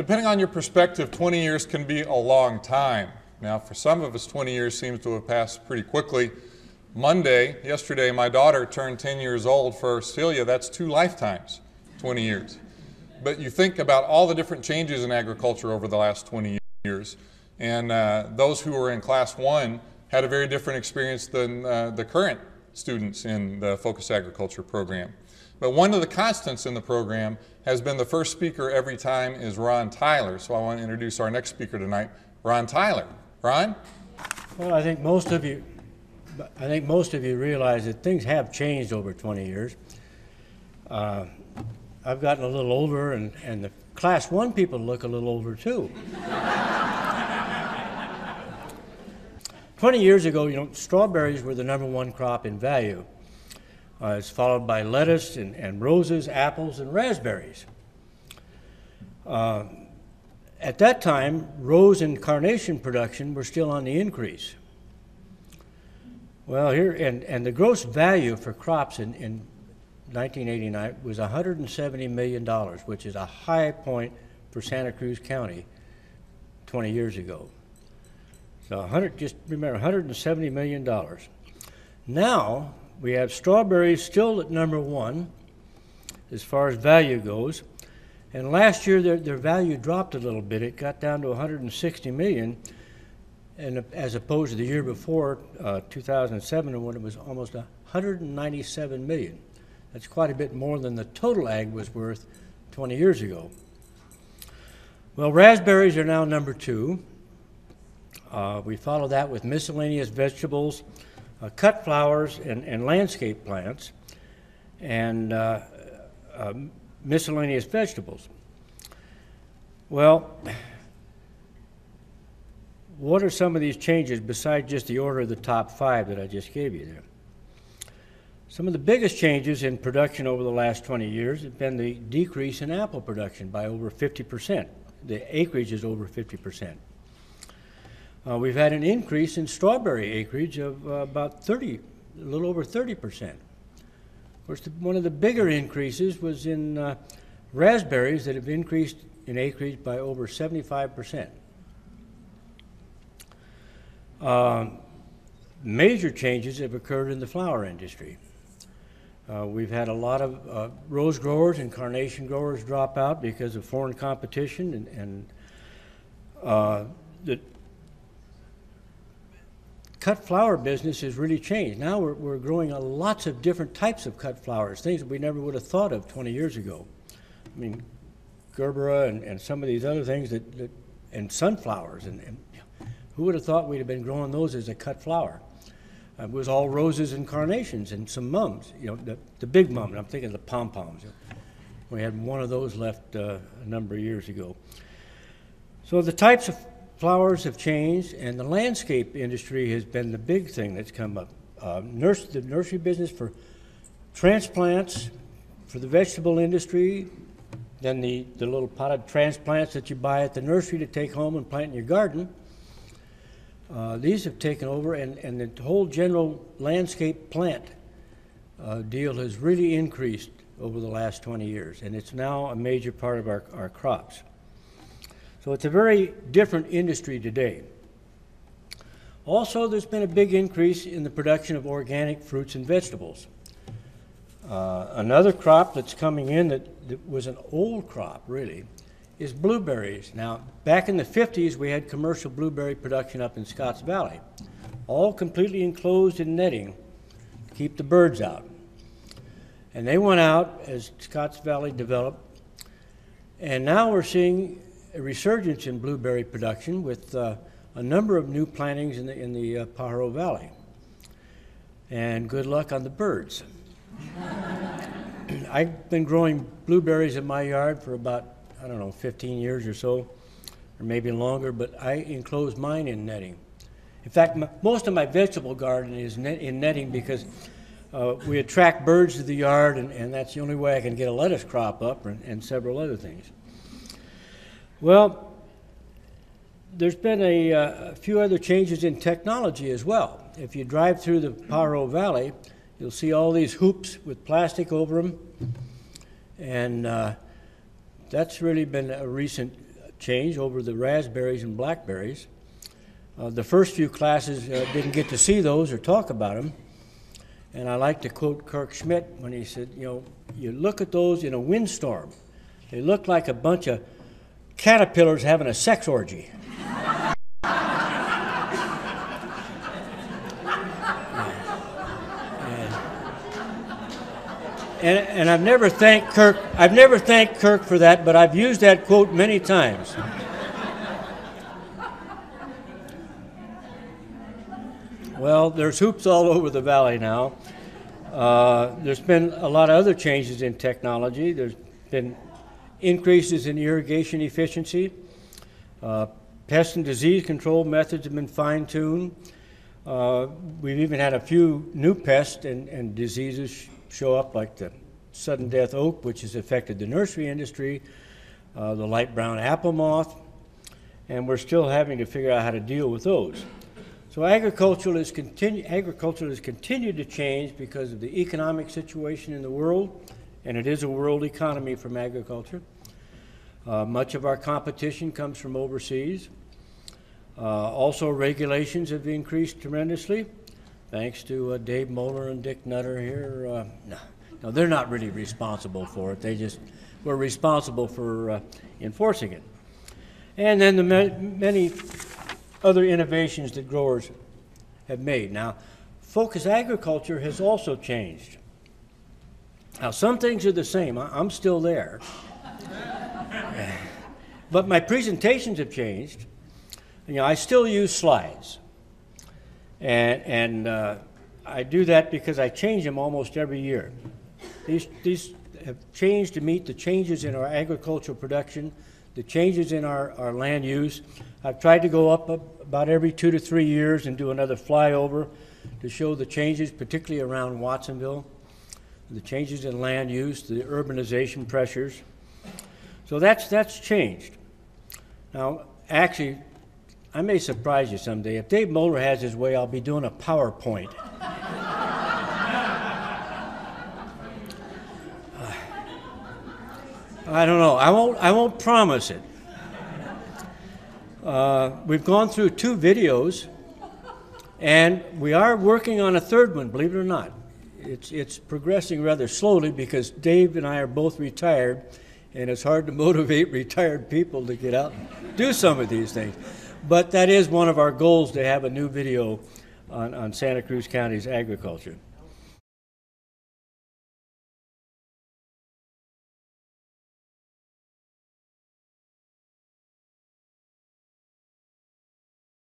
depending on your perspective, 20 years can be a long time. Now, for some of us, 20 years seems to have passed pretty quickly. Yesterday, my daughter turned 10 years old. For Celia, that's 2 lifetimes, 20 years. But you think about all the different changes in agriculture over the last 20 years, and those who were in Class 1 had a very different experience than the current students in the Focus Agriculture program. But one of the constants in the program has been the first speaker every time is Ron Tyler. So I want to introduce our next speaker tonight, Ron Tyler. Ron? Well, I think most of you realize that things have changed over 20 years. I've gotten a little older, and the Class 1 people look a little older too. 20 years ago, strawberries were the #1 crop in value. It's followed by lettuce and roses, apples, and raspberries. At that time, rose and carnation production were still on the increase. Well, and the gross value for crops in 1989 was $170 million, which is a high point for Santa Cruz County 20 years ago. So just remember, $170 million. Now, we have strawberries still at #1 as far as value goes. And last year, their value dropped a little bit. It got down to $160 million, and as opposed to the year before, 2007, when it was almost $197 million. That's quite a bit more than the total ag was worth 20 years ago. Well, raspberries are now #2. We follow that with miscellaneous vegetables, cut flowers and landscape plants, and miscellaneous vegetables. Well, what are some of these changes besides just the order of the top 5 that I just gave you there? Some of the biggest changes in production over the last 20 years have been the decrease in apple production by over 50%. The acreage is over 50%. We've had an increase in strawberry acreage of about a little over 30%. Of course, one of the bigger increases was in raspberries that have increased in acreage by over 75%. Major changes have occurred in the flower industry. We've had a lot of rose growers and carnation growers drop out because of foreign competition, and the cut flower business has really changed. Now we're growing lots of different types of cut flowers, things that we never would have thought of 20 years ago. I mean, gerbera and some of these other things and sunflowers, and who would have thought we'd have been growing those as a cut flower? It was all roses and carnations and some mums, the big mums. I'm thinking of the pom-poms. We had one of those left a number of years ago. So the types of flowers have changed, and the landscape industry has been the big thing that's come up. The nursery business for transplants, for the vegetable industry, then the little potted transplants that you buy at the nursery to take home and plant in your garden. These have taken over, and the whole general landscape plant deal has really increased over the last 20 years, and it's now a major part of our crops. So it's a very different industry today. Also, there's been a big increase in the production of organic fruits and vegetables. Another crop that's coming in that was an old crop, really, is blueberries. Now, back in the 50s, we had commercial blueberry production up in Scotts Valley, all completely enclosed in netting to keep the birds out. And they went out as Scotts Valley developed, and now we're seeing a resurgence in blueberry production with a number of new plantings in the Pajaro Valley. And good luck on the birds. I've been growing blueberries in my yard for about, 15 years or so, or maybe longer, but I enclose mine in netting. In fact, most of my vegetable garden is in netting because we attract birds to the yard, and that's the only way I can get a lettuce crop up and several other things. Well, there's been a few other changes in technology as well. If you drive through the Pajaro Valley, you'll see all these hoops with plastic over them, and that's really been a recent change over the raspberries and blackberries. The first few classes didn't get to see those or talk about them. And I like to quote Kirk Schmidt when he said, you know, you look at those in a windstorm. They look like a bunch of caterpillars having a sex orgy. And I've never thanked Kirk. I've never thanked Kirk for that, but I've used that quote many times. Well, there's hoops all over the valley now. There's been a lot of other changes in technology. There's been increases in irrigation efficiency. Pest and disease control methods have been fine-tuned. We've even had a few new pests and diseases show up, like the sudden death oak, which has affected the nursery industry, the light brown apple moth, and we're still having to figure out how to deal with those. So agriculture has continued to change because of the economic situation in the world, and it is a world economy from agriculture. Much of our competition comes from overseas. Also, regulations have increased tremendously, thanks to Dave Moeller and Dick Nutter here. No, they're not really responsible for it. They just were responsible for enforcing it. And then the many other innovations that growers have made. Now, focus agriculture has also changed. Now, some things are the same. I'm still there. But my presentations have changed. You know, I still use slides. And I do that because I change them almost every year. These have changed to meet the changes in our agricultural production, the changes in our land use. I've tried to go up about every 2 to 3 years and do another flyover to show the changes, particularly around Watsonville, the changes in land use, the urbanization pressures. So that's changed. Now, actually, I may surprise you someday. If Dave Moeller has his way, I'll be doing a PowerPoint. I don't know. I won't promise it. We've gone through 2 videos, and we are working on a third one, believe it or not. It's progressing rather slowly because Dave and I are both retired, and it's hard to motivate retired people to get out and do some of these things. But that is one of our goals, to have a new video on Santa Cruz County's agriculture.